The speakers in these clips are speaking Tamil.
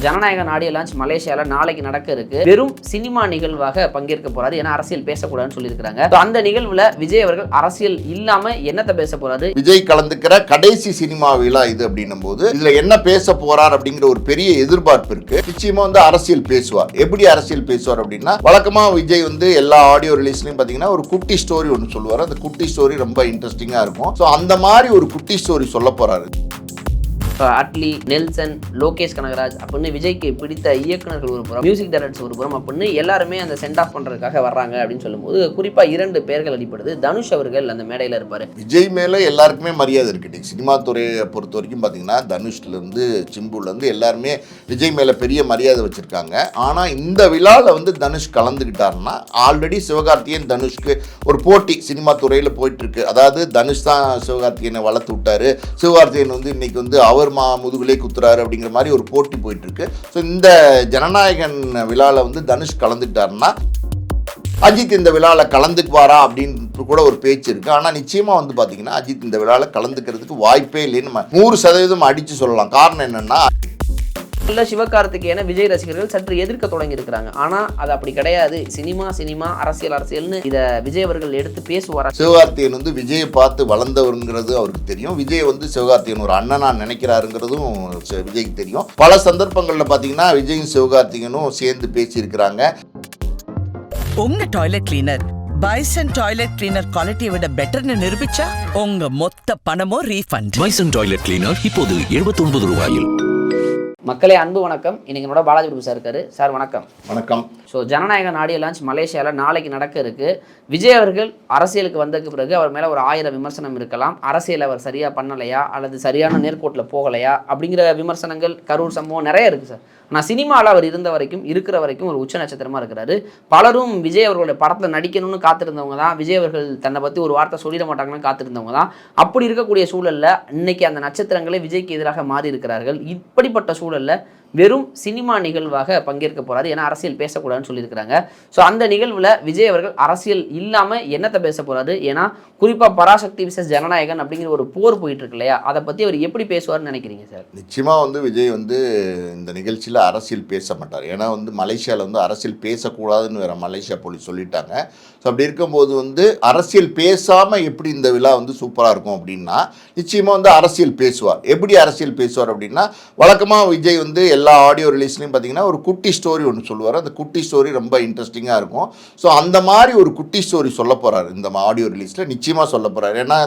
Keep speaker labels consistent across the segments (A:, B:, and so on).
A: ஜனநாயக ஆடியோ லான்ச் மலேசியாவில் நாளைக்கு நடக்க இருக்கு. வெறும் சினிமா நிகழ்வாக பங்கேற்க போறாரு. ஏன்னா அரசியல் பேசக்கூடாதுன்னு சொல்லியிருக்காங்க. அந்த நிகழ்வுல விஜய் அவர்கள் அரசியல் இல்லாம என்னத்தை பேச போறாரு?
B: விஜய் கலந்துக்கிற கடைசி சினிமா விழா இது அப்படின்னும் போது இதுல என்ன பேச போறார் அப்படிங்கிற ஒரு பெரிய எதிர்பார்ப்பு இருக்கு. நிச்சயமா அரசியல் பேசுவார். எப்படி அரசியல் பேசுவார் அப்படின்னா, வழக்கமா விஜய் எல்லா ஆடியோ ரிலீஸ்லயும் பாத்தீங்கன்னா ஒரு குட்டி ஸ்டோரி ஒன்று சொல்லுவார். அந்த குட்டி ஸ்டோரி ரொம்ப இன்ட்ரெஸ்டிங்கா இருக்கும். ஸோ அந்த மாதிரி ஒரு குட்டி ஸ்டோரி சொல்ல போறாரு.
A: அட்லி, நெல்சன், லோகேஷ் கனகராஜ் அப்படின்னு விஜய்க்கு பிடித்த இயக்குநர்கள் ஒரு புறம், மியூசிக் டைரக்டர்ஸ் ஒரு புறம் அப்படின்னு எல்லாருமே அந்த சென்ட் ஆஃப் பண்றதுக்காக வர்றாங்க அப்படின்னு சொல்லும்போது குறிப்பா 2 பெயர்கள் அடிப்படுது. தனுஷ் அவர்கள் அந்த மேடையில் இருப்பாரு. விஜய்
B: மேல எல்லாருக்குமே மரியாதை இருக்கு. சினிமா துறையை பொறுத்த வரைக்கும் பாத்தீங்கன்னா தனுஷ்ல இருந்து சிம்புல இருந்து எல்லாருமே விஜய் மேல பெரிய மரியாதை வச்சிருக்காங்க. ஆனா இந்த விழாவில் தனுஷ் கலந்துக்கிட்டாருன்னா, ஆல்ரெடி சிவகார்த்திகேயன் தனுஷ்க்கு ஒரு போட்டி சினிமா துறையில போயிட்டு இருக்கு. அதாவது தனுஷ் தான் சிவகார்த்திகேயனை வளர்த்து விட்டாரு, சிவகார்த்திகேயன் இன்னைக்கு அவர் முதுகுலே குத்துறாரு அப்படிங்கிற மாதிரி ஒரு போட்டி போயிட்டு இருக்கு. ஸோ இந்த ஜனநாயகன் விழாவில் தனுஷ் கலந்துட்டாருன்னா, அஜித் இந்த விழாவில் கலந்துக்குவாரா அப்படின்னு கூட ஒரு பேச்சு இருக்கு. ஆனால் நிச்சயமா பார்த்தீங்கன்னா அஜித் இந்த விழாவில் கலந்துக்கிறதுக்கு வாய்ப்பே இல்லைன்னு 100% அடிச்சு சொல்லலாம். காரணம் என்னன்னா,
A: சிவகார்த்திகேயனை விஜய் ரசிகர்கள் சற்று எதிர்க்க தொடங்கி இருக்கிறாங்க. ஆனா அது அப்படி கிடையாது. சினிமா அரசியல் அரசியல்னு இத விஜய் அவர்கள் எடுத்து பேசுவார்.
B: சிவகார்த்திகேயன் விஜயை பார்த்து வளர்ந்தவருங்கிறது அவருக்கு தெரியும். விஜய் சிவகார்த்திகேயன் ஒரு அண்ணனா நினைக்கிறாருங்கிறதும் விஜய்க்கு தெரியும். பல சந்தர்ப்பங்கள்ல பாத்தீங்கன்னா விஜயும் சிவகார்த்திகேயனும் சேர்ந்து பேசி இருக்கிறாங்க.
C: உங்க toilet cleaner bison toilet cleaner குவாலிட்டியை விட பெட்டர்னு நிரூபிச்சா உங்க மொத்த பணமும் ரீஃபண்ட்.
D: பைசன் டாய்லெட் கிளீனர் இப்போது 79 ரூபாயில்.
A: மக்களே அன்பு வணக்கம். இன்னைக்கு என்னோட பாலாஜி பிரபு சார் இருக்காரு. சார் வணக்கம்.
B: வணக்கம்.
A: ஸோ ஜனநாயக ஆடியோ லான்ச் மலேசியாவில் நாளைக்கு நடக்க இருக்கு. விஜய் அவர்கள் அரசியலுக்கு வந்ததுக்கு பிறகு அவர் மேலே ஒரு 1000 விமர்சனம் இருக்கலாம். அரசியல் அவர் சரியாக பண்ணலையா அல்லது சரியான நேர்கோட்டில் போகலையா அப்படிங்கிற விமர்சனங்கள், கரூர் சம்பவம் நிறைய இருக்குது சார். ஆனால் சினிமாவில் அவர் இருக்கிற வரைக்கும் ஒரு உச்ச நட்சத்திரமாக இருக்கிறாரு. பலரும் விஜய் அவர்களுடைய படத்தில் நடிக்கணும்னு காத்திருந்தவங்க தான். விஜய் அவர்கள் தன்னை பற்றி ஒரு வார்த்தை சொல்லிட மாட்டாங்கன்னு காத்திருந்தவங்க தான். அப்படி இருக்கக்கூடிய சூழலில் இன்னைக்கு அந்த நட்சத்திரங்களே விஜய்க்கு எதிராக மாறி இருக்கிறார்கள். இப்படிப்பட்ட சூழலில் வெறும் சினிமா நிகழ்வாக பங்கேற்க போறாரு. ஏன்னா அரசியல் பேசக்கூடாதுன்னு சொல்லியிருக்கிறாங்க. ஸோ அந்த நிகழ்வில் விஜய் அவர்கள் அரசியல் இல்லாமல் என்னத்தை பேச போறாரு? ஏன்னா குறிப்பாக பராசக்தி விசஸ் ஜனநாயகன் அப்படிங்கிற ஒரு போர் போயிட்டு இருக்கு இல்லையா, அதை பற்றி அவர் எப்படி பேசுவார்னு நினைக்கிறீங்க சார்?
B: நிச்சயமா விஜய் இந்த நிகழ்ச்சியில் அரசியல் பேச மாட்டார். ஏன்னா மலேசியாவில் அரசியல் பேசக்கூடாதுன்னு வேற மலேசியா போலீஸ் சொல்லிட்டாங்க. ஸோ அப்படி இருக்கும்போது அரசியல் பேசாமல் எப்படி இந்த விழா சூப்பராக இருக்கும் அப்படின்னா, நிச்சயமாக அரசியல் பேசுவார். எப்படி அரசியல் பேசுவார் அப்படின்னா, வழக்கமாக விஜய் எல்லா ஆடியோ ரிலீஸ்லையும் பார்த்தீங்கன்னா ஒரு குட்டி ஸ்டோரி ஒன்று சொல்லுவார். அந்த குட்டி ஸ்டோரி ரொம்ப இன்ட்ரெஸ்டிங்காக இருக்கும். ஸோ அந்த மாதிரி ஒரு குட்டி ஸ்டோரி சொல்ல போகிறார் இந்த ஆடியோ ரிலீஸில். நிச்சயமாக சொல்ல போகிறார். ஏன்னா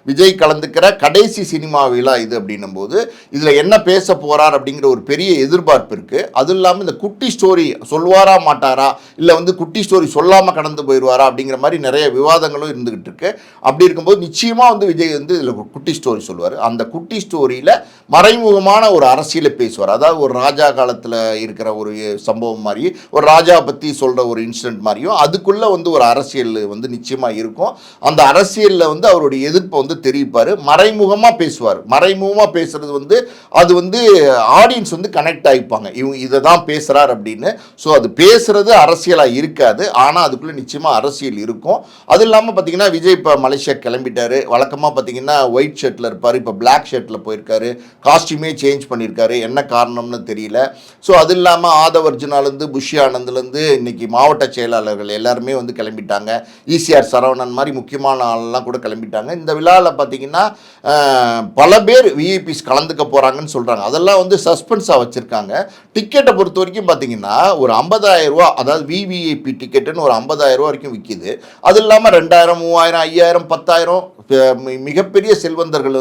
B: விஜய் கலந்துக்கிற கடைசி சினிமா விழா இது அப்படின்னும் போது இதில் என்ன பேச போகிறார் அப்படிங்கிற ஒரு பெரிய எதிர்பார்ப்பு இருக்குது. அதுவும் இல்லாமல் இந்த குட்டி ஸ்டோரி சொல்வாரா மாட்டாரா, இல்லை குட்டி ஸ்டோரி சொல்லாமல் கடந்து போயிடுவாரா அப்படிங்கிற மாதிரி நிறைய விவாதங்களும் இருந்துகிட்டு இருக்கு. அப்படி இருக்கும்போது நிச்சயமாக விஜய் இதில் குட்டி ஸ்டோரி சொல்லுவார். அந்த குட்டி ஸ்டோரியில் மறைமுகமான ஒரு அரசியலை பேசுவார். அதாவது ஒரு ராஜா காலத்தில் இருக்கிற ஒரு சம்பவம் மாதிரி, ஒரு ராஜா பற்றி சொல்கிற ஒரு இன்சிடென்ட் மாதிரியும் அதுக்குள்ளே ஒரு அரசியல் நிச்சயமாக இருக்கும். அந்த அரசியலில் அவருடைய எதிர்ப்பை தெரிவிப்பார். மறைமுகமாக பேசுவார். மறைமுகமாக பேசுறது அது ஆடியன்ஸ் கனெக்ட் ஆகிப்பாங்க, இவங்க இதை தான் பேசுகிறார் அப்படின்னு. ஸோ அது பேசுறது அரசியலாக இருக்காது, ஆனால் அதுக்குள்ளே நிச்சயமாக அரசியல் இருக்கும். அது இல்லாமல் பார்த்தீங்கன்னா விஜய் இப்போ மலேசியா கிளம்பிட்டாரு. வழக்கமாக பார்த்தீங்கன்னா ஒயிட் ஷர்ட்டில் இருப்பார், இப்போ பிளாக் ஷர்ட்டில் போயிருக்காரு. காஸ்டியூமே சேஞ்ச் பண்ணியிருக்காரு. என்ன காரணம்னு தெரியல. ஸோ அது இல்லாமல் ஆதவர்ஜுனாலேருந்து புஷி ஆனந்த்லேருந்து இன்னைக்கு மாவட்ட செயலாளர்கள் எல்லாருமே கிளம்பிட்டாங்க. ஈசிஆர் சரவணன் மாதிரி முக்கியமான ஆளெல்லாம் கூட கிளம்பிட்டாங்க. இந்த விழாவில் பார்த்தீங்கன்னா பல பேர் விஐபிஸ் கலந்துக்க போகிறாங்கன்னு சொல்கிறாங்க. அதெல்லாம் சஸ்பென்ஸாக வச்சுருக்காங்க. டிக்கெட்டை பொறுத்த வரைக்கும் பார்த்தீங்கன்னா ஒரு 50,000 ரூபா, அதாவது விவிஐபி டிக்கெட்டுன்னு ஒரு 50,000 ரூபா வரைக்கும் விற்கிது. அது இல்லாமல் 2000, 3000, 5000, 10,000 மிகப்பெரிய செல்வந்தர்கள்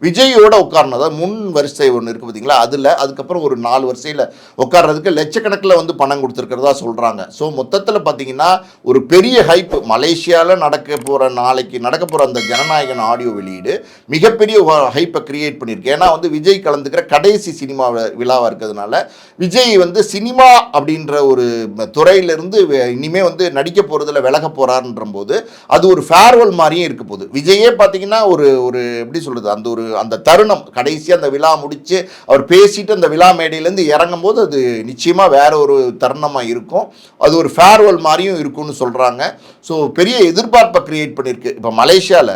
B: விஜயோட உட்காரணும். அதாவது முன் வரிசை ஒன்று இருக்குது பார்த்தீங்களா, அதில் அதுக்கப்புறம் ஒரு 4 வரிசையில் உட்கார்றதுக்கு லட்சக்கணக்கில் பணம் கொடுத்துருக்கிறதா சொல்கிறாங்க. ஸோ மொத்தத்தில் பார்த்தீங்கன்னா ஒரு பெரிய ஹைப் மலேசியாவில் நாளைக்கு நடக்க போகிற அந்த ஜனநாயகன் ஆடியோ வெளியீடு மிகப்பெரிய ஹைப்பை கிரியேட் பண்ணியிருக்கு. ஏன்னா விஜய் கலந்துக்கிற கடைசி சினிமா விழாவாக இருக்கிறதுனால விஜய் சினிமா அப்படின்ற ஒரு துறையிலிருந்து இனிமேல் நடிக்க போகிறதுல விலக போகிறாருன்ற போது அது ஒரு ஃபேர்வெல் மாதிரியும் இருக்க போகுது. விஜயே பார்த்தீங்கன்னா ஒரு எப்படி சொல்கிறது, அந்த தருணம் கடைசியாக அந்த விழா முடித்து அவர் பேசிட்டு அந்த விழா மேடையிலேருந்து இறங்கும் போது அது நிச்சயமாக வேற ஒரு தருணமாக இருக்கும். அது ஒரு ஃபேர்வெல் மாதிரியும் இருக்கும்னு சொல்கிறாங்க. ஸோ பெரிய எதிர்பார்ப்பை கிரியேட் பண்ணியிருக்கு. இப்போ மலேசியாவில்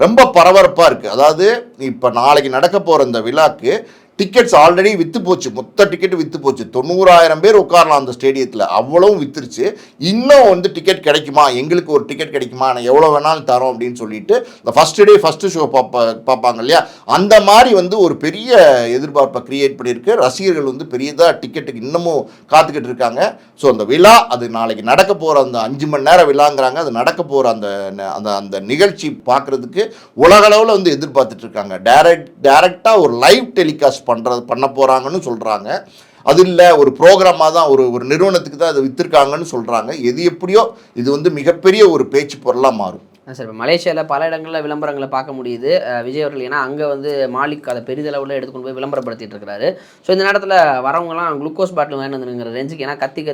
B: ரொம்ப பரபரப்பாக இருக்குது. அதாவது இப்போ நாளைக்கு நடக்க போகிற இந்த விழாக்கு டிக்கெட்ஸ் ஆல்ரெடி விற்று போச்சு, மொத்த டிக்கெட் விற்று போச்சு. 90,000 பேர் உட்காரலாம் அந்த ஸ்டேடியத்தில், அவ்வளவும் விற்றுருச்சு. இன்னும் வந்து டிக்கெட் கிடைக்குமா, எங்களுக்கு ஒரு டிக்கெட் கிடைக்குமா, நான் எவ்வளோ வேணாலும் தரோம் அப்படின்னு சொல்லிட்டு இந்த ஃபஸ்ட்டு டே ஃபஸ்ட்டு ஷோ பார்ப்பாங்க இல்லையா, அந்த மாதிரி வந்து ஒரு பெரிய எதிர்பார்ப்பை கிரியேட் பண்ணியிருக்கு. ரசிகர்கள் வந்து பெரியதாக டிக்கெட்டுக்கு இன்னமும் காத்துக்கிட்டு இருக்காங்க. ஸோ அந்த விழா அது நாளைக்கு நடக்க போகிற அந்த 5 மணி நேரம் விழாங்கிறாங்க, அது நடக்க போகிற அந்த அந்த நிகழ்ச்சி பார்க்குறதுக்கு உலகளவில் வந்து எதிர்பார்த்துட்டு இருக்காங்க. டைரெக்டாக ஒரு லைவ் டெலிகாஸ்ட் பண்ண போகிறாங்கன்னு சொல்கிறாங்க. அது இல்லை, ஒரு ப்ரோக்ராமாக தான், ஒரு நிறுவனத்துக்கு தான் அதை விற்றுருக்காங்கன்னு சொல்கிறாங்க. எது எப்படியோ இது வந்து மிகப்பெரிய ஒரு பேச்சு பொருளாக மாறும்.
A: சார் இப்போ மலேசியாவில் பல இடங்களில் விளம்பரங்களை பார்க்க முடியுது விஜய் அவர்கள். ஏன்னா அங்கே வந்து மாலிக் அதை பெரிதளவில் எடுத்துக்கொண்டு போய் விளம்பரப்படுத்திட்டு இருக்கிறாரு. ஸோ இந்த நேரத்தில் வரவங்கலாம் குளுக்கோஸ் பாட்டில் வேணும் வந்துங்கிற ரேஞ்சுக்கு, ஏன்னா கத்தி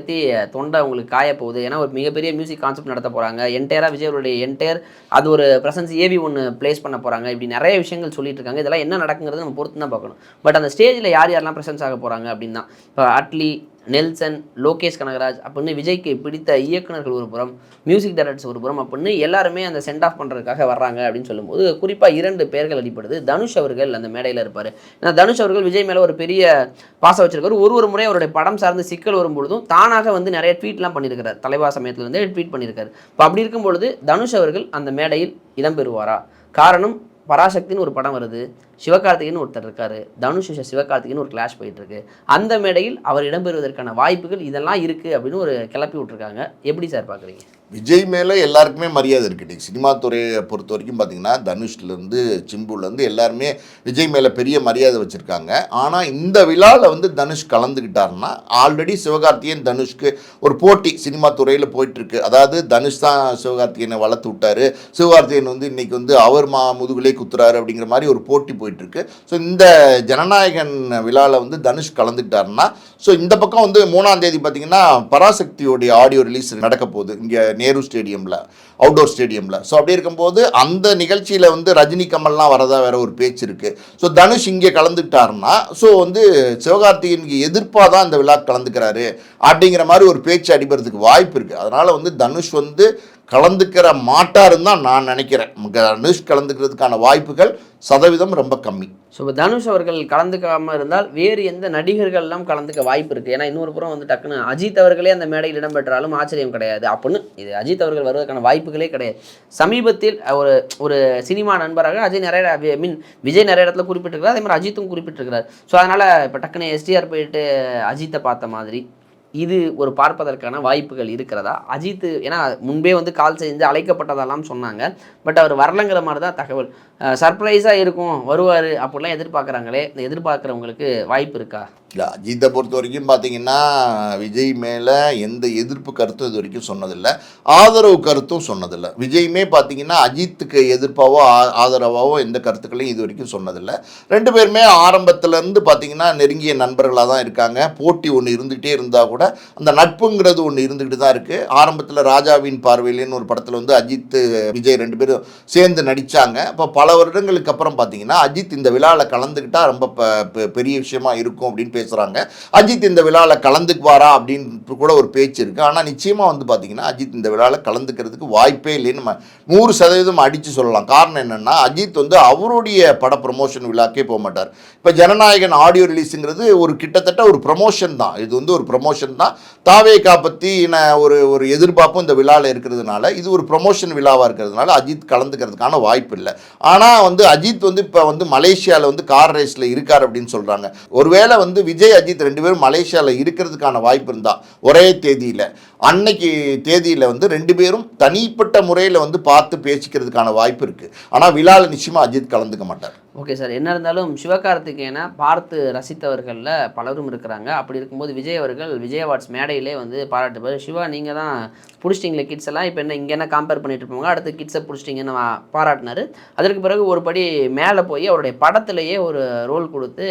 A: தொண்டை உங்களுக்கு காய போகுது. ஏன்னா ஒரு மிகப்பெரிய மியூசிக் கான்செப்ட் நடத்த போகிறாங்க. என்டையராக விஜய் அவருடைய அது ஒரு ப்ரெசன்ஸ் ஏவி ஒன்று ப்ளேஸ் பண்ண போகிறாங்க. இப்படி நிறைய விஷயங்கள் சொல்லிட்டு இருக்காங்க. இதெல்லாம் என்ன நடக்குங்கிறது நம்ம பொறுத்து தான் பார்க்கணும். பட் அந்த ஸ்டேஜில் யாரெல்லாம் ப்ரெசன்ஸ் ஆக போகிறாங்க அப்படின்னா, இப்போ அட்லி, நெல்சன், லோகேஷ் கனகராஜ் அப்படின்னு விஜய்க்கு பிடித்த இயக்குநர்கள் ஒரு புறம், மியூசிக் டைரக்டர்ஸ் ஒரு புறம் அப்படின்னு எல்லாருமே அந்த சென்ட் ஆஃப் பண்ணுறதுக்காக வர்றாங்க அப்படின்னு சொல்லும்போது குறிப்பாக 2 பேர்கள் அடிப்படுது. தனுஷ் அவர்கள் அந்த மேடையில் இருப்பார். ஏன்னா தனுஷ் அவர்கள் விஜய் மேலே ஒரு பெரிய பாசம் வச்சிருக்காரு. ஒரு முறை அவருடைய படம் சார்ந்து சிக்கல் வரும்பொழுதும் தானாக வந்து நிறைய ட்வீட்லாம் பண்ணியிருக்கிறார். தலைவா சமயத்துலேருந்தே ட்வீட் பண்ணியிருக்காரு. இப்போ அப்படி இருக்கும் பொழுது தனுஷ் அவர்கள் அந்த மேடையில் இடம்பெறுவாரா? காரணம், பராசக்தின்னு ஒரு படம் வருது, சிவகார்த்திகேயன் ஒருத்தர் இருக்காரு, தனுஷ் சிவகார்த்திகேயன் ஒரு கிளாஷ் போயிட்டு இருக்கு. அந்த மேடையில் அவர் இடம்பெறுவதற்கான வாய்ப்புகள் இதெல்லாம் இருக்கு அப்படின்னு ஒரு கிளப்பி விட்டுருக்காங்க. எப்படி சார் பார்க்குறீங்க?
B: விஜய் மேலே எல்லாருக்குமே மரியாதை இருக்குது. சினிமா துறையை பொறுத்த வரைக்கும் பார்த்தீங்கன்னா தனுஷ்லேருந்து சிம்புலேருந்து எல்லாருமே விஜய் மேலே பெரிய மரியாதை வச்சுருக்காங்க. ஆனால் இந்த விழாவில் வந்து தனுஷ் கலந்துக்கிட்டாருன்னா, ஆல்ரெடி சிவகார்த்திகேயன் தனுஷ்க்கு ஒரு போட்டி சினிமா துறையில் போயிட்டுருக்கு. அதாவது தனுஷ் தான் சிவகார்த்திகேயனை வளர்த்து விட்டார், சிவகார்த்திகேயன் வந்து இன்றைக்கி வந்து அவர் முதுகுலே குத்துறாரு அப்படிங்கிற மாதிரி ஒரு போட்டி போயிட்டுருக்கு. ஸோ இந்த ஜனநாயகன் விழாவில் வந்து தனுஷ் கலந்துக்கிட்டாருன்னா, ஸோ இந்த பக்கம் வந்து 3ஆம் தேதி பார்த்தீங்கன்னா பராசக்தியோடைய ஆடியோ ரிலீஸ் நடக்க போகுது இங்கே நேரு ஸ்டேடியமில், அவுட்டோர் ஸ்டேடியமில். ஸோ அப்படி இருக்கும்போது அந்த நிகழ்ச்சியில் வந்து ரஜினி கமல்லாம் வரதா வேற ஒரு பேச்சு இருக்குது. ஸோ தனுஷ் இங்கே கலந்துக்கிட்டாருன்னா, ஸோ வந்து சிவகார்த்திகேயனுக்கு எதிர்ப்பாக தான் இந்த விழா கலந்துக்கிறாரு அப்படிங்கிற மாதிரி ஒரு பேச்சு அடிபடுறதுக்கு வாய்ப்பு இருக்குது. அதனால் வந்து தனுஷ் வந்து கலந்துக்கிற மாட்டாருன்னு தான் நான் நினைக்கிறேன். தனுஷ் கலந்துக்கிறதுக்கான வாய்ப்புகள் சதவீதம் ரொம்ப கம்மி.
A: ஸோ இப்போ தனுஷ் அவர்கள் கலந்துக்காமல் இருந்தால் வேறு எந்த நடிகர்கள்லாம் கலந்துக்க வாய்ப்பு இருக்குது? ஏன்னா இன்னொரு புறம் வந்து டக்குன்னு அஜித் அவர்களே அந்த மேடையில் இடம்பெற்றாலும் ஆச்சரியம் கிடையாது. அப்படின்னு இது அஜித் அவர்கள் வருவதற்கான வாய்ப்புகளே கிடையாது. சமீபத்தில் ஒரு சினிமா நண்பராக விஜய் நிறைய இடத்துல குறிப்பிட்டிருக்கிறார், அதே மாதிரி அஜித்தும் குறிப்பிட்டிருக்கிறார். ஸோ அதனால் இப்போ டக்குன்னு எஸ்டிஆர் போயிட்டு அஜித்தை பார்த்த மாதிரி இது ஒரு பார்ப்பதற்கான வாய்ப்புகள் இருக்கிறதா? அஜித் ஏன்னா முன்பே வந்து கால் செஞ்சு அழைக்கப்பட்டதெல்லாம் சொன்னாங்க, பட் அவர் வரலங்கிற மாதிரி தான் தகவல். சர்ப்ரைஸாக இருக்கும், வருவார் அப்படிலாம் எதிர்பார்க்குறாங்களே, இந்த எதிர்பார்க்குறவங்களுக்கு வாய்ப்பு இருக்கா?
B: இல்லை, அஜித்தை பொறுத்த வரைக்கும் பார்த்தீங்கன்னா விஜய் மேலே எந்த எதிர்ப்பு கருத்தும் இது வரைக்கும் சொன்னதில்லை, ஆதரவு கருத்தும் சொன்னதில்லை. விஜயுமே பார்த்தீங்கன்னா அஜித்துக்கு எதிர்ப்பாவோ ஆதரவாவோ எந்த கருத்துக்களையும் இது வரைக்கும் சொன்னதில்லை. 2 பேருமே ஆரம்பத்துலேருந்து பார்த்தீங்கன்னா நெருங்கிய நண்பர்களாக தான் இருக்காங்க. போட்டி ஒன்று இருந்துகிட்டே இருந்தால் கூட அந்த நட்புங்கிறது ஒன்று இருந்துக்கிட்டு தான் இருக்குது. ஆரம்பத்தில் ராஜாவின் பார்வையிலேன்னு ஒரு படத்தில் வந்து அஜித் விஜய் 2 பேரும் சேர்ந்து நடித்தாங்க. இப்போ பல வருடங்களுக்கு அப்புறம் பார்த்தீங்கன்னா அஜித் இந்த விழாவில் கலந்துக்கிட்டால் ரொம்ப பெரிய விஷயமா இருக்கும் அப்படின்னு பேசுகிறாங்க. அஜித் இந்த விழாவில் கலந்துக்குவாரா அப்படின்னு கூட ஒரு பேச்சு இருக்குது. ஆனால் நிச்சயமாக வந்து பார்த்தீங்கன்னா அஜித் இந்த விழாவில் கலந்துக்கிறதுக்கு வாய்ப்பே இல்லைன்னு நம்ம 100% அடித்து சொல்லலாம். காரணம் என்னென்னா, அஜித் வந்து அவருடைய பட ப்ரமோஷன் விழாக்கே போக மாட்டார். இப்போ ஜனநாயகன் ஆடியோ ரிலீஸுங்கிறது ஒரு கிட்டத்தட்ட ஒரு ப்ரமோஷன் தான். இது வந்து ஒரு ப்ரமோஷன் தான். தாவேகா பற்றின ஒரு எதிர்பார்ப்பும் இந்த விழாவில் இருக்கிறதுனால இது ஒரு ப்ரமோஷன் விழாவாக இருக்கிறதுனால அஜித் கலந்துக்கிறதுக்கான வாய்ப்பு இல்லை. ஆனால் வந்து அஜித் வந்து இப்போ வந்து மலேசியாவில் வந்து கார் ரேஸில் இருக்கார் அப்படின்னு சொல்கிறாங்க. ஒருவேளை வந்து விஜய் அஜித் 2 பேரும் மலேசியாவில் இருக்கிறதுக்கான வாய்ப்பு இருந்தால் ஒரே தேதியில் அன்னைக்கு தேதியில் வந்து 2 பேரும் தனிப்பட்ட முறையில் வந்து பார்த்து பேசிக்கிறதுக்கான வாய்ப்பு இருக்குது. ஆனால் விழாவில் நிச்சயமாக அஜித் கலந்துக்க மாட்டார்.
A: ஓகே சார், என்ன இருந்தாலும் சிவகார்த்திகேயனை பார்த்து ரசித்தவர்களில் பலரும் இருக்கிறாங்க. அப்படி இருக்கும்போது விஜய் அவர்கள் விஜய் அவார்ட்ஸ் மேடையிலே வந்து பாராட்டுப்பார். சிவா, நீங்கள் தான் பிடிச்சிட்டிங்களே கிட்ஸ் எல்லாம், இப்போ என்ன இங்கே என்ன கம்பேர் பண்ணிட்டு இருப்பாங்க, அடுத்து கிட்ஸை பிடிச்சிட்டிங்கன்னு பாராட்டினார். அதற்கு பிறகு ஒரு படி மேலே போய் அவருடைய படத்திலேயே ஒரு ரோல் கொடுத்து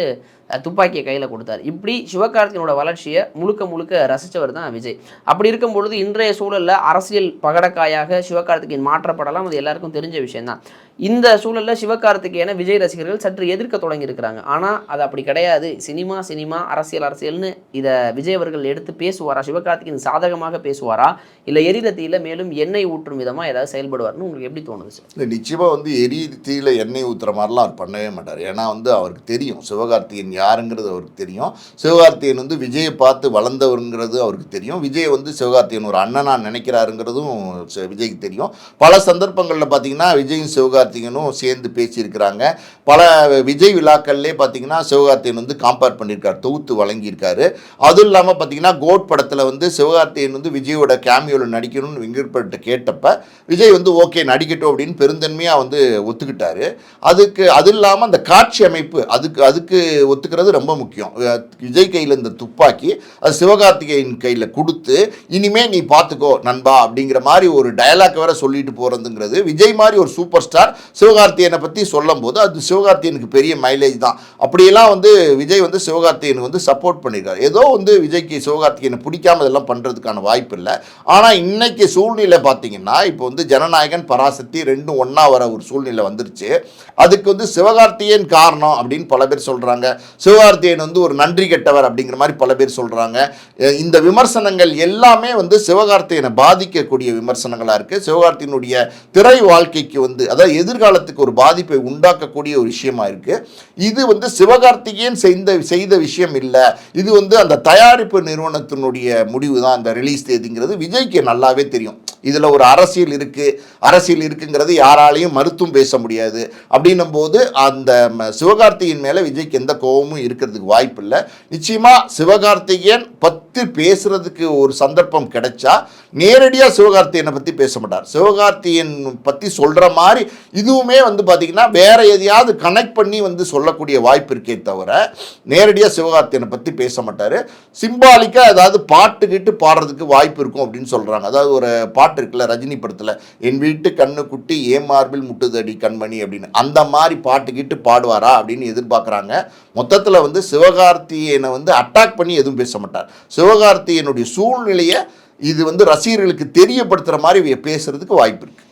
A: துப்பாக்கியை கையில் கொடுத்தார். இப்படி சிவகார்த்திகேயனோட வளர்ச்சியை முழுக்க ரசித்தவர் தான் விஜய். அப்படி இருக்கும் பொழுது இன்றைய சூழலில் அரசியல் பகடக்காயாக சிவகார்த்திகேயன் மாற்றப்படலாம், அது எல்லாருக்கும் தெரிஞ்ச விஷயம்தான். இந்த சூழலில் சிவகார்த்திகேயனை விஜய் ரசிகர்கள் சற்று எதிர்க்க தொடங்கி இருக்கிறாங்க. ஆனால் அது அப்படி கிடையாது, சினிமா அரசியல்னு இதை விஜய் அவர்கள் எடுத்து பேசுவாரா, சிவகார்த்திகேயன் சாதகமாக பேசுவாரா, இல்லை எரிரத்தியில் மேலும் எண்ணெய் ஊற்றும் விதமாக ஏதாவது செயல்படுவார்னு உங்களுக்கு எப்படி தோணுது சார்?
B: இல்லை, நிச்சயமாக வந்து எரிரத்தியில் எண்ணெய் ஊற்றுற மாதிரிலாம் அவர் பண்ணவே மாட்டார். ஏன்னா வந்து அவருக்கு தெரியும் சிவகார்த்திகேயன் யாருங்கிறது அவருக்கு தெரியும். சிவகார்த்திகேயன் வந்து விஜயை பார்த்து வளர்ந்தவருங்கிறது அவருக்கு தெரியும். விஜய் வந்து சிவகார்த்திகேயன் ஒரு அண்ணனா நினைக்கிறாருங்கிறதும் விஜய்க்கு தெரியும். பல சந்தர்ப்பங்களில் பார்த்தீங்கன்னா விஜயும் சிவகார்த்திகேயனும் சேர்ந்து பேசியிருக்கிறாங்க. பல விஜய் விழாக்கள்லேயே பார்த்தீங்கன்னா சிவகார்த்திகேயன் வந்து காம்பேர் பண்ணியிருக்காரு, தொகுத்து வழங்கியிருக்காரு. அதுவும் இல்லாமல் பார்த்தீங்கன்னா கோட் படத்தில் வந்து சிவகார்த்திகேயன் வந்து விஜயோட கேமியோவில் நடிக்கணும்னு வெங்கட்பட்ட கேட்டப்ப விஜய் வந்து ஓகே நடிக்கட்டும் அப்படின்னு பெருந்தன்மையாக வந்து ஒத்துக்கிட்டாரு. அது இல்லாமல் அந்த காட்சி அமைப்பு அதுக்கு ஒத்துக்கிறது ரொம்ப முக்கியம். விஜய் கையில் இந்த துப்பாக்கி அது சிவகார்த்திகேயன் கையில் கொடுத்து இனிமே நீ பார்த்துக்கோ நண்பா அப்படிங்கிற மாதிரி ஒரு டயலாக் வேற சொல்லிட்டு போகிறதுங்கிறது, விஜய் மாதிரி ஒரு சூப்பர் ஸ்டார் சிவகார்த்திகேயனை பற்றி சொல்லும் போது அது சிவகார்த்திகேயனுக்கு பெரிய மைலேஜ் தான். அப்படியெல்லாம் வந்து விஜய் வந்து சிவகார்த்திகேயனுக்கு வந்து சப்போர்ட் பண்ணியிருக்காரு. ஏதோ வந்து விஜய்க்கு சிவகார்த்திகேயனை பிடிக்காம இதெல்லாம் பண்ணுறதுக்கான வாய்ப்பு இல்லை. ஆனால் இன்னைக்கு சூழ்நிலை பார்த்தீங்கன்னா இப்போ வந்து ஜனநாயகன் பராசக்தி ரெண்டும் ஒன்றா வர ஒரு சூழ்நிலை வந்துருச்சு. அதுக்கு வந்து சிவகார்த்திகேயன் காரணம் அப்படின்னு பல பேர் சொல்கிறாங்க. சிவகார்த்திகேயன் வந்து ஒரு நன்றி கெட்டவர் அப்படிங்கிற மாதிரி பல பேர் சொல்கிறாங்க. இந்த விமர்சனங்கள் எல்லாமே வந்து சிவகார்த்திகேயனை பாதிக்கக்கூடிய விமர்சனங்களாக இருக்குது. சிவகார்த்திகேயனுடைய திரை வாழ்க்கைக்கு வந்து அதாவது எதிர்காலத்துக்கு ஒரு பாதிப்பை உண்டாக்கக்கூடிய ஒரு விஷயமா இருக்குது. இது வந்து சிவகார்த்திகேயன் செய்த விஷயம் இல்லை, இது வந்து அந்த தயாரிப்பு நிறுவனத்தினுடைய முடிவு தான் அந்த ரிலீஸ் தேதிங்கிறது விஜய்க்கு நல்லாவே தெரியும். இதில் ஒரு அரசியல் இருக்குங்கிறது யாராலையும் மறுத்தும் பேச முடியாது. அப்படின்னும் போது அந்த சிவகார்த்திகேயன் மேலே விஜய்க்கு எந்த கோபமும் இருக்கிறதுக்கு வாய்ப்பு இல்லை. நிச்சயமாக சிவகார்த்திகேயன் பற்றி பேசுறதுக்கு ஒரு சந்தர்ப்பம் கிடைச்சா நேரடியாக சிவகார்த்திகேயனை பற்றி பேச மாட்டார். சிவகார்த்திகேயன் பற்றி சொல்கிற மாதிரி இதுவுமே வந்து பார்த்திங்கன்னா வேற எதையாவது கனெக்ட் பண்ணி வந்து சொல்லக்கூடிய வாய்ப்பு இருக்கே தவிர நேரடியாக சிவகார்த்திகேயனை பற்றி பேச மாட்டார். சிம்பாலிக்காக ஏதாவது பாட்டுக்கிட்டு பாடுறதுக்கு வாய்ப்பு இருக்கும் அப்படின்னு சொல்கிறாங்க. அதாவது ஒரு பாட்டு இருக்குல்ல ரஜினி படத்தில், என் வீட்டு கண்ணு குட்டி ஏன் மார்பில் முட்டுதடி கண்மணி அப்படின்னு, அந்த மாதிரி பாட்டுக்கிட்டு பாடுவாரா அப்படின்னு எதிர்பார்க்குறாங்க. மொத்தத்தில் வந்து சிவகார்த்திகேயனை வந்து அட்டாக் பண்ணி எதுவும் பேச மாட்டார். சிவகார்த்திகேயனுடைய சூழ்நிலையை இது வந்து ரசிகர்களுக்கு தெரியப்படுத்துகிற மாதிரி பேசுறதுக்கு வாய்ப்பு இருக்குது.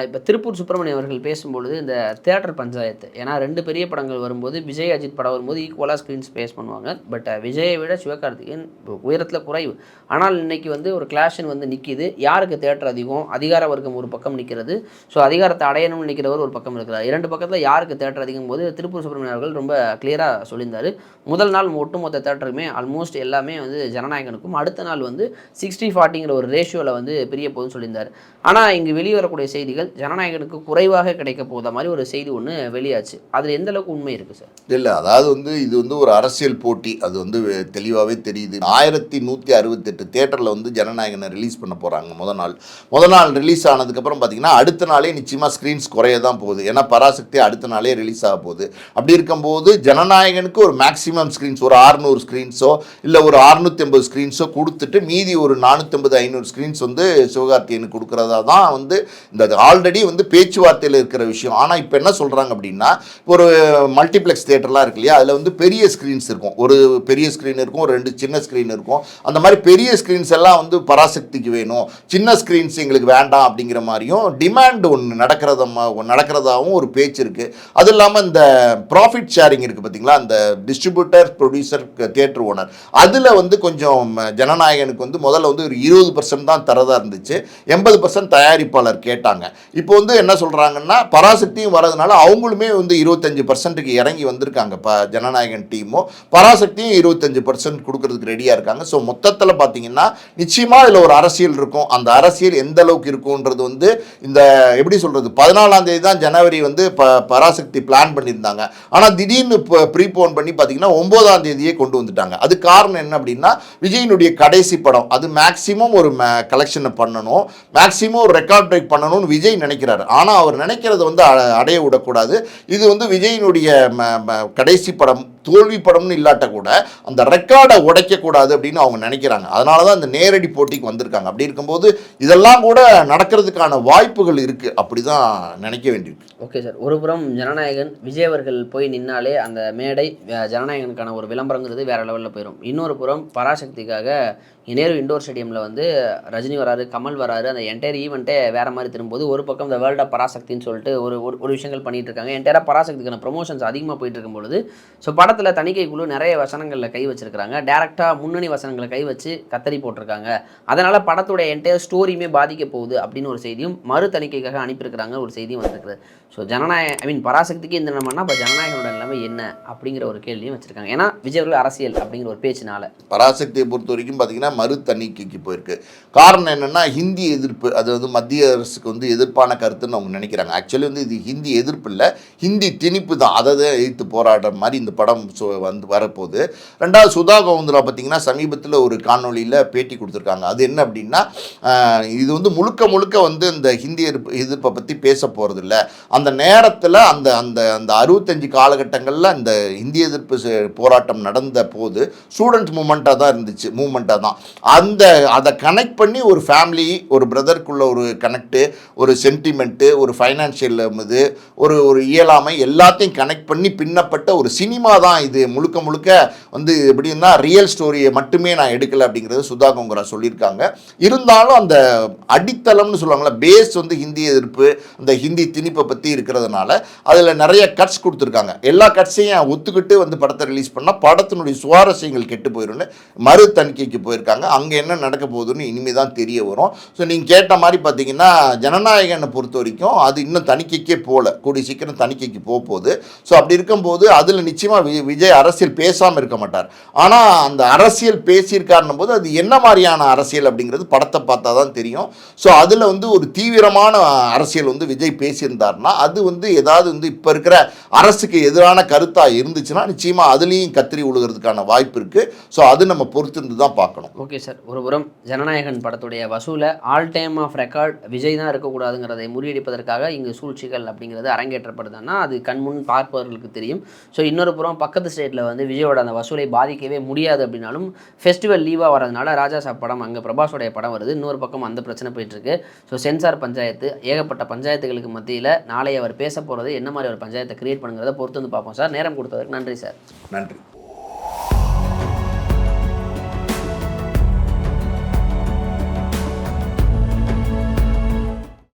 A: இப்போ திருப்பூர் சுப்பிரமணியம் அவர்கள் பேசும்பொழுது இந்த தியேட்டர் பஞ்சாயத்து, ஏன்னா 2 பெரிய படங்கள் வரும்போது விஜய் அஜித் படம் வரும்போது ஈக்குவலாக ஸ்க்ரீன் ஸ்பேஸ் பண்ணுவாங்க. பட் விஜயை விட சிவகார்த்திகேயன் உயரத்தில் குறைவு. ஆனால் இன்னைக்கு வந்து ஒரு கிளாஷன் வந்து நிற்கிது. யாருக்கு தியேட்டர் அதிகம், அதிகார வர்க்கம் ஒரு பக்கம் நிற்கிறது. ஸோ அதிகாரத்தை அடையணும்னு நிற்கிறவர் ஒரு பக்கம் இருக்கிறார். 2 பக்கத்தில் யாருக்கு தியேட்டர் அதிகம் போது திருப்பூர் சுப்பிரமணியம் அவர்கள் ரொம்ப கிளியராக சொல்லியிருந்தார். முதல் நாள் ஒட்டுமொத்த தியேட்டருமே ஆல்மோஸ்ட் எல்லாமே வந்து ஜனநாயகனுக்கும், அடுத்த நாள் வந்து 60-40ங்கிற ஒரு ரேஷியோவில் வந்து பெரிய போதுன்னு சொல்லியிருந்தார். ஆனால் இங்கு வெளிவரக்கூடிய செய்திகள் ஜனநாயகனுக்கு குறைவாக கிடைக்க போகிற மாதிரி ஒரு செய்தி ஒன்று வெளியாச்சு. அதில் எந்த அளவுக்கு உண்மை இருக்குது சார்?
B: இல்லை, அதாவது வந்து இது வந்து ஒரு அரசியல் போட்டி, அது வந்து தெளிவாகவே தெரியுது. 1168 தியேட்டரில் வந்து ஜனநாயகனை ரிலீஸ் பண்ண போகிறாங்க. முதல் நாள் ரிலீஸ் ஆனதுக்கப்புறம் பார்த்தீங்கன்னா அடுத்த நாளே நிச்சயமாக ஸ்க்ரீன்ஸ் குறைய தான் போகுது. ஏன்னா பராசக்தி அடுத்த நாளே ரிலீஸ் ஆக போகுது. அப்படி இருக்கும்போது ஜனநாயகனுக்கு ஒரு மேக்ஸிமம் ஸ்க்ரீன்ஸ் ஒரு 600 ஸ்க்ரீன்ஸோ இல்லை ஒரு 650 ஸ்க்ரீன்ஸோ கொடுத்துட்டு மீதி ஒரு 450-500 ஸ்க்ரீன்ஸ் வந்து சிவகார்த்திகேயனுக்கு கொடுக்குறதா தான் வந்து இந்த ஆல்ரெடி வந்து பேச்சுவார்த்தையில் இருக்கிற விஷயம். ஆனால் இப்போ என்ன சொல்கிறாங்க அப்படின்னா, ஒரு மல்டிப்ளெக்ஸ் தியேட்டர்லாம் இருக்கு இல்லையா, அதில் வந்து பெரிய ஸ்க்ரீன்ஸ் இருக்கும். ஒரு பெரிய ஸ்க்ரீன் இருக்கும், ஒரு 2 சின்ன ஸ்க்ரீன் இருக்கும். அந்த மாதிரி பெரிய ஸ்க்ரீன்ஸ் எல்லாம் வந்து பராசக்திக்கு வேணும், சின்ன ஸ்க்ரீன்ஸ் எங்களுக்கு வேண்டாம் அப்படிங்கிற மாதிரியும் டிமாண்ட் ஒன்று நடக்கிறதாகவும் ஒரு பேச்சு இருக்குது. அது இல்லாமல் இந்த ப்ராஃபிட் ஷேரிங் இருக்குது பார்த்தீங்களா, அந்த டிஸ்ட்ரிபியூட்டர் ப்ரொடியூசர் தியேட்டர் ஓனர், அதில் வந்து கொஞ்சம் ஜனநாயகனுக்கு வந்து முதல்ல வந்து ஒரு 20% தான் தரதாக இருந்துச்சு, 80% தயாரிப்பாளர் கேட்டாங்க. இப்போ வந்து என்ன சொல்கிறாங்கன்னா பராசக்தியும் வரதுனால அவங்களுமே வந்து 25%க்கு இறங்கி வந்திருக்காங்க. ஜனநாயகன் டீமும் பராசக்தியும் 25% கொடுக்கறதுக்கு ரெடியாக இருக்காங்க. ஸோ மொத்தத்தில் பார்த்தீங்கன்னா நிச்சயமாக இதில் ஒரு அரசியல் இருக்கும். அந்த அரசியல் எந்த அளவுக்கு இருக்கும்ன்றது வந்து இந்த எப்படி சொல்கிறது, 14ஆம் தேதி தான் ஜனவரி வந்து பராசக்தி பிளான் பண்ணியிருந்தாங்க. ஆனால் திடீர்னு ப்ரீபோன் பண்ணி பார்த்தீங்கன்னா 9ஆம் தேதியே கொண்டு வந்துட்டாங்க. அது காரணம் என்ன அப்படின்னா, விஜயினுடைய கடைசி படம் அது மேக்சிமம் ஒரு கலெக்ஷனை பண்ணணும், மேக்சிமம் ஒரு ரெக்கார்ட் பிரேக் பண்ணணும்னு விஜய் நினைக்கிறாரு. ஆனால் அவர் நினைக்கிறத வந்து அடைய விடக்கூடாது. இது வந்து விஜயினுடைய கடைசி படம், தோல்வி படம்னு இல்லாட்ட கூட அந்த ரெக்கார்டை உடைக்கக்கூடாது அப்படின்னு அவங்க நினைக்கிறாங்க. அதனால தான் இந்த நேரடி போட்டிக்கு வந்திருக்காங்க. அப்படி இருக்கும்போது இதெல்லாம் கூட நடக்கிறதுக்கான வாய்ப்புகள் இருக்குது, அப்படி தான் நினைக்க வேண்டியிருக்கு.
A: ஓகே சார், ஒரு புறம் ஜனநாயகன் விஜய் அவர்கள் போய் நின்னாலே அந்த மேடை ஜனநாயகனுக்கான ஒரு விளம்பரங்கிறது வேறு லெவலில் போயிடும். இன்னொரு புறம் பராசக்திக்காக நேரு இண்டோர் ஸ்டேடியமில் வந்து ரஜினி வராரு, கமல் வராரு, அந்த என்டையர் ஈவெண்ட்டே வேறு மாதிரி திரும்ப பார்க்கும்போது ஒரு பக்கம் இந்த வேர்ல்ட் ஆஃப் பராசக்தின்னு சொல்லிட்டு ஒரு விஷயங்கள் பண்ணிட்டு இருக்காங்க. என்டையராக பராசக்திக்கான ப்ரொமோஷன்ஸ் அதிகமாக போயிட்டு இருக்கும்பொழுது ஸோ படத்தில் தணிக்கை குழு நிறைய வசனங்களில் கை வச்சிருக்காங்க. டேரெக்டாக முன்னணி வசனங்களை கை வச்சு கத்தரி போட்டிருக்காங்க. அதனால் படத்துடைய என்டையர் ஸ்டோரியுமே பாதிக்க போகுது அப்படின்னு ஒரு செய்தியும் மறு தணிக்கைக்காக அனுப்பியிருக்கிறாங்க ஒரு செய்தியும் வந்திருக்குது. ஸோ பராசக்திக்கு இந்த நிலைமைனா இப்போ ஜனநாயகனோட நிலைமை என்ன அப்படிங்கிற ஒரு கேள்வியும் வச்சிருக்காங்க. ஏன்னா விஜய் அவர்கள் அரசியல் அப்படிங்கிற ஒரு பேச்சினால
B: பராசக்தியை பொறுத்த வரைக்கும் பார்த்தீங்கன்னா மறு தணிக்கைக்கு போயிருக்கு. காரணம் என்னென்னா ஹிந்தி எதிர்ப்பு, அது வந்து மத்திய அரசுக்கு வந்து எதிர்ப்பான கருத்துன்னு அவங்க நினைக்கிறாங்க. ஆக்சுவலி வந்து இது ஹிந்தி எதிர்ப்பு இல்லை, ஹிந்தி திணிப்பு தான். அதை எதிர்த்து போராடுற மாதிரி இந்த படம் வந்து வரப்போகுது. ரெண்டாவது சுதா கவுந்தரா பார்த்தீங்கன்னா சமீபத்தில் ஒரு காணொலியில் பேட்டி கொடுத்துருக்காங்க. அது என்ன அப்படின்னா இது வந்து முழுக்க முழுக்க வந்து இந்த ஹிந்தி எதிர்ப்பை பற்றி பேச போகிறது இல்லை. அந்த நேரத்தில் அந்த அந்த அந்த 65 காலகட்டங்களில் இந்த இந்திய எதிர்ப்பு போராட்டம் நடந்த போது ஸ்டூடெண்ட்ஸ் மூமெண்ட்டாக தான் இருந்துச்சு, மூமெண்ட்டாக தான். அதை கனெக்ட் பண்ணி ஒரு ஃபேமிலி, ஒரு பிரதருக்குள்ள ஒரு கனெக்டு, ஒரு சென்டிமெண்ட்டு, ஒரு ஃபைனான்ஷியல் இது, ஒரு இயலாமை எல்லாத்தையும் கனெக்ட் பண்ணி பின்னப்பட்ட ஒரு சினிமா தான் இது. முழுக்க முழுக்க வந்து எப்படின்னா ரியல் ஸ்டோரியை மட்டுமே நான் எடுக்கலை அப்படிங்கிறது சுதா கங்குரா சொல்லியிருக்காங்க. இருந்தாலும் அந்த அடித்தளம்னு சொல்லுவாங்களா, பேஸ் வந்து ஹிந்தி எதிர்ப்பு, அந்த ஹிந்தி திணிப்பை பற்றி இருக்கிறதுனால அதில் நிறைய கட்ஸ் கொடுத்துருக்காங்க. எல்லா கட்ஸையும் ஒத்துக்கிட்டு வந்து படத்தை ரிலீஸ் பண்ணால் படத்தினுடைய சுவாரஸ்யங்கள் கெட்டு போயிடும்னு மறு தணிக்கைக்கு போயிருக்காங்க. அங்கே என்ன நடக்க போகுதுன்னு இனிமேல் தான் தெரிய வரும். ஸோ நீங்கள் கேட்ட மாதிரி பார்த்தீங்கன்னா ஜனநாயகனை பொறுத்த வரைக்கும் அது இன்னும் தணிக்கைக்கே போகல, கூடிய சீக்கிரம் தணிக்கைக்கு போகுது. ஸோ அப்படி இருக்கும்போது அதில் நிச்சயமாக விஜய் அரசியல் பேசாமல் இருக்க மாட்டார். ஆனால் அந்த அரசியல் பேசியிருக்காருன்னும் போது அது என்ன மாதிரியான அரசியல் அப்படிங்கிறது படத்தை பார்த்தா தான் தெரியும். ஸோ அதில் வந்து ஒரு தீவிரமான அரசியல் வந்து விஜய் பேசியிருந்தார்னா அது வந்து ஏதாவது வந்து இப்போ இருக்கிற அரசுக்கு எதிரான கருத்தாக இருந்துச்சுன்னா நிச்சயமாக அதுலேயும் கத்திரி விழுகிறதுக்கான வாய்ப்பு இருக்குது. ஸோ அது நம்ம பொறுத்திருந்து தான் பார்க்கணும்.
A: ஓகே சார், ஒரு புறம் ஜனநாயகன் படத்துடைய வசூலை all time of record Vijay தான் இருக்கக்கூடாதுங்கிறதை முறியடிப்பதற்காக இங்கு சூழ்ச்சிகள் அப்படிங்கிறது அரங்கேற்றப்படுதுன்னா அது கண்முன் பார்ப்பவர்களுக்கு தெரியும். ஸோ இன்னொரு புறம் பக்கத்து ஸ்டேட்டில் வந்து விஜயோட அந்த வசூலை பாதிக்கவே முடியாது அப்படின்னாலும் ஃபெஸ்டிவல் லீவாக வரதுனால ராஜா சாப் படம், அங்கே பிரபாஸோடைய படம் வருது. இன்னொரு பக்கம் அந்த பிரச்சனை போயிட்டுருக்கு. ஸோ சென்சார் பஞ்சாயத்து, ஏகப்பட்ட பஞ்சாயத்துகளுக்கு மத்தியில் நாளை அவர் பேச போகிறது என்ன மாதிரி ஒரு பஞ்சாயத்தை கிரியேட் பண்ணுங்கிறத பொறுத்து வந்து பார்ப்போம் சார். நேரம் கொடுத்ததற்கு நன்றி சார்.
B: நன்றி.